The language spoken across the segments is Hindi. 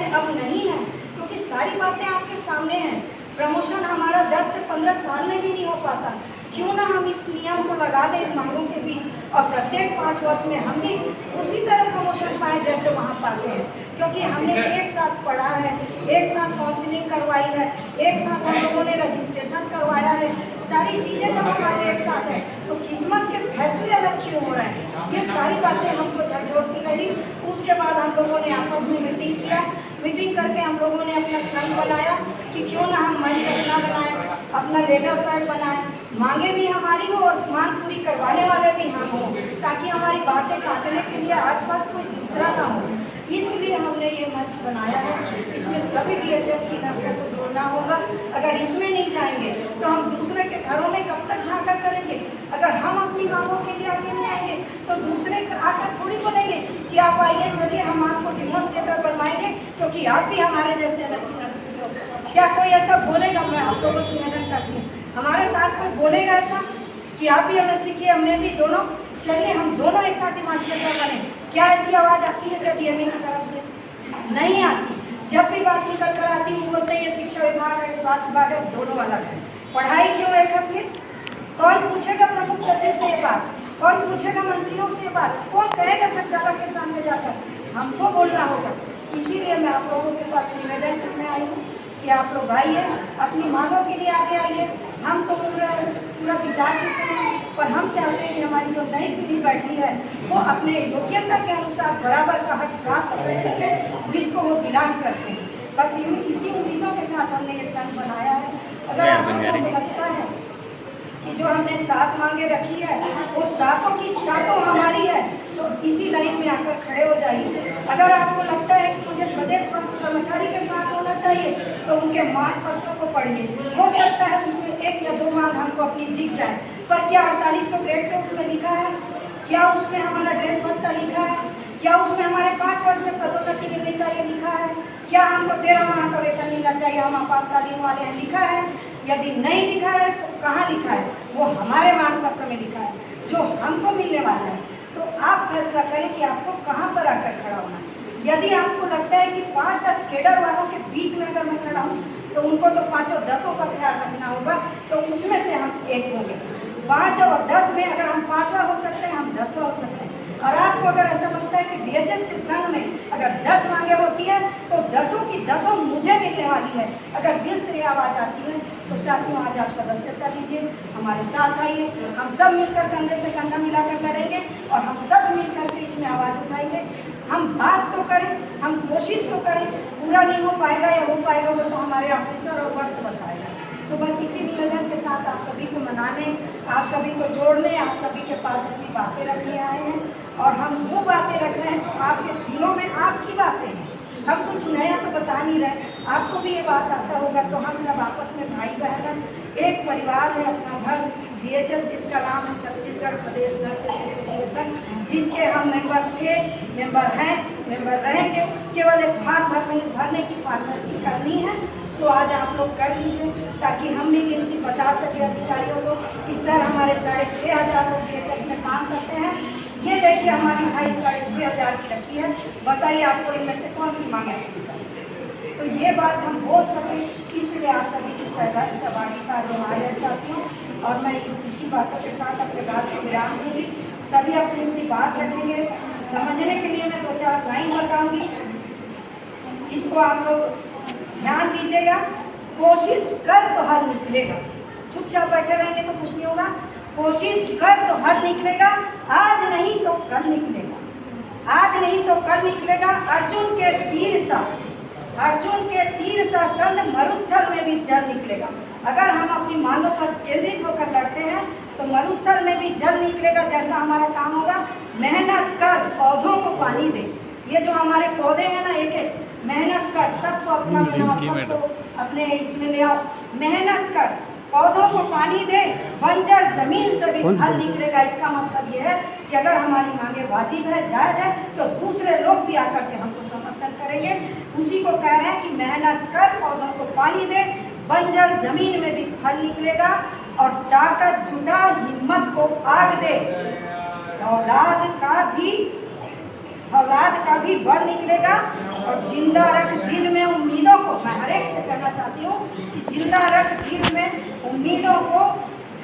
से अब नहीं है, क्योंकि सारी बातें आपके सामने हैं। प्रमोशन हमारा 10 से 15 साल में भी नहीं हो पाता, क्यों ना हम इस नियम को लगा दें मांगों के बीच, और प्रत्येक 5 वर्ष में हम भी उसी तरह प्रमोशन पाए जैसे वहाँ पाते हैं। क्योंकि हमने एक साथ पढ़ा है, एक साथ काउंसलिंग करवाई है, एक साथ हम लोगों ने रजिस्ट्रेशन करवाया है, सारी चीज़ें जब हमारे एक साथ है तो किस्मत के फैसले अलग क्यों हो रहे हैं, ये सारी बातें हमको झकझोरती रही। उसके बाद हम लोगों ने आपस में मीटिंग किया, मीटिंग करके हम लोगों ने अपना संघ बनाया कि क्यों ना हम मंच अपना बनाएं, अपना लेटर पैड बनाएं, मांगे भी हमारी हो और मांग पूरी करवाने वाले भी हम हो, ताकि हमारी बातें काटने के लिए आसपास कोई दूसरा ना हो। इसलिए हमने ये मंच बनाया है। इसमें सभी DHS की नर्सों को जोड़ना होगा। अगर इसमें नहीं जाएंगे तो हम दूसरे के घरों में कब तक झांका करेंगे। अगर हम अपनी मांगों के लिए आगे नहीं आएंगे तो दूसरे आकर थोड़ी बोलेंगे कि आप आइए, चलिए हम आपको डेमोन्स्ट्रेटर बनवाएंगे, क्योंकि आप भी हमारे जैसे MSc नर्स हो। क्या कोई ऐसा बोलेगा? मैं आप लोगों से निवेदन करती हूँ, हमारे साथ कोई बोलेगा ऐसा कि आप भी MSc किए, हमने भी, दोनों चलिए हम दोनों एक साथ डेमोन्स्ट्रेटर बने? क्या ऐसी आवाज़ आती है क्या DME की तरफ से? नहीं आती। जब भी बात निकल कर आती वो बोलते हैं ये शिक्षा विभाग है, स्वास्थ्य विभाग है, दोनों अलग है। पढ़ाई क्यों एक है? फिर कौन पूछेगा प्रमुख सचिव से ये बात? कौन पूछेगा मंत्रियों से ये बात? कौन कहेगा संचालक के सामने जाकर? हमको बोलना होगा। इसीलिए मैं आप लोगों के पास निवेदन करने आई हूँ कि आप लोग आइए, अपनी मांगों के लिए आगे आइए। हम तो पूरा विचार चुके हैं, पर हम चाहते हैं कि हमारी जो नई पीढ़ी बैठी है वो अपने योग्यता के अनुसार बराबर का हक प्राप्त कर सके जिसको वो बिलोंग करते हैं। बस इसी उम्मीदों के साथ हमने ये संघ बनाया है। अगर आपको लगता है कि जो हमने 7 मांगे रखी है वो सातों की सातों हमारी है तो इसी लाइन में आकर खड़े हो जाइए। अगर आपको लगता है कि मुझे प्रदेश स्वास्थ्य कर्मचारी के साथ होना चाहिए तो उनके मांग पत्रों को पढ़िए। हो सकता है उसमें 1 या 2 मांग हमको अपनी दिख जाए, पर क्या 4800 ग्रेड पे उसमें लिखा है? क्या उसमें हमारा ड्रेस भत्ता लिखा है? क्या उसमें हमारे 5 वर्ष में पदोन्नति मिलनी चाहिए लिखा है? क्या हमको 13 माह का वेतन मिलना चाहिए, हम आपातकालीन वाले हैं, लिखा है? यदि नहीं लिखा है तो कहाँ लिखा है? वो हमारे मांग पत्र में लिखा है जो हमको मिलने वाला है। तो आप फैसला करें कि आपको कहाँ पर आकर खड़ा होना है। यदि आपको लगता है कि 5-10 केडर वालों के बीच में अगर मैं खड़ा हूँ तो उनको तो 5-10 का ख्याल रखना होगा, तो उसमें से हम एक होंगे। 5 और 10 में अगर हम 5वां हो सकते हैं, हम 10वां हो सकते हैं। और आपको अगर ऐसा लगता है कि DHS के संघ में अगर 10 मांगे होती है तो 10 की 10 मुझे मिलने वाली है, अगर दिल से ये आवाज़ आती है तो साथियों आज आप सदस्यता लीजिए, हमारे साथ आइए, हम सब मिलकर कंधे से कंधा मिलाकर लड़ेंगे और हम सब मिलकर के इसमें आवाज़ उठाएंगे। हम बात तो करें, हम कोशिश तो करें, पूरा नहीं हो पाएगा या हो पाएगा वो तो हमारे ऑफिसर और वक्त बताएगा। तो बस इसी निवेदन के साथ आप सभी को मनाने, आप सभी को जोड़ने, आप सभी के पास अपनी बातें रखने आए हैं और हम वो बातें रख रहे हैं जो आपके दिलों में आपकी बातें हैं। हम कुछ नया तो बता नहीं रहे, आपको भी ये बात आता होगा। तो हम सब आपस में भाई बहन हैं, एक परिवार है, अपना घर DHS जिसका नाम है छत्तीसगढ़ प्रदेश नर्स एसोसिएशन, जिसके हम मेंबर थे, मेंबर हैं, मेंबर रहेंगे। केवल एक फॉर्म भरने की फॉर्मेलिटी करनी है। सो आज आप लोग कर लीजिए ताकि हम भी गिनती बता सके अधिकारियों को कि सर हमारे 6500 लोग DHS में काम करते हैं। ये देखिए हमारी भाई 6500 की रखी है, बताइए आपको इनमें से कौन सी मांगे? तो ये बात हम बोल सकें, इसलिए आप सभी की सहभागिता जो हमारे साथियों, और मैं इसी बातों के साथ अपने बात को विराम दूंगी। सभी अपनी अपनी बात रखेंगे, समझने के लिए मैं 2-4 लाइन बताऊंगी, इसको आप लोग ध्यान दीजिएगा। कोशिश कर तो हल निकलेगा, चुपचाप बैठे रहेंगे तो कुछ नहीं होगा। कोशिश कर तो हल निकलेगा, आज नहीं तो कल निकलेगा, आज नहीं तो कल निकलेगा। अर्जुन के तीर सा संग मरुस्थल में भी जल निकलेगा। अगर हम अपनी मांगों पर केंद्रित होकर लड़ते हैं तो मरुस्थल में भी जल निकलेगा। जैसा हमारा काम होगा, मेहनत कर, पौधों को पानी दे। ये जो हमारे पौधे हैं ना, एक मेहनत कर, सबको अपना सबको अपने इसमें ले आओ। मेहनत कर, पौधों को पानी दे, बंजर जमीन से भी फल निकलेगा। इसका मतलब ये है कि अगर हमारी मांगे वाजिब है, जायज है, तो दूसरे लोग भी आकर के हमको समर्थन करेंगे। उसी को कह रहे हैं कि मेहनत कर, पौधों को पानी दे, बंजर जमीन में भी फल निकलेगा। और ताकत जुटा, हिम्मत को आग दे, औलाद का भी औलाद का भी बल निकलेगा। और जिंदा रख दिल में उम्मीदों को, मैं हर एक से कहना चाहती हूँ कि जिंदा रख दिल में उम्मीदों को,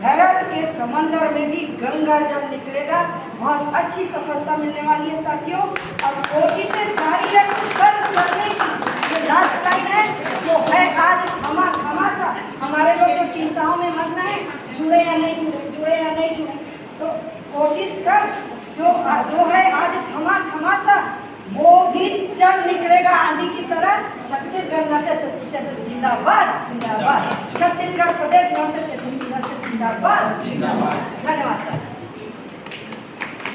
घरत के समंदर में भी गंगा जल निकलेगा। बहुत अच्छी सफलता मिलने वाली है साथियों। और कोशिशें जारी रखो सर्व करने की। ये लास्ट लाइन है जो है आज थमा हमारे लोग तो चिंताओं में मग्न है, जुड़े या नहीं जुड़े, तो कोशिश कर जो है आज थमा सा वो भी चल निकलेगा आंधी की तरह। छत्तीसगढ़ नर्सेस जिंदाबाद जिंदाबाद, छत्तीसगढ़ प्रदेश नर्सेस जिंदाबाद जिंदाबाद। धन्यवाद सर।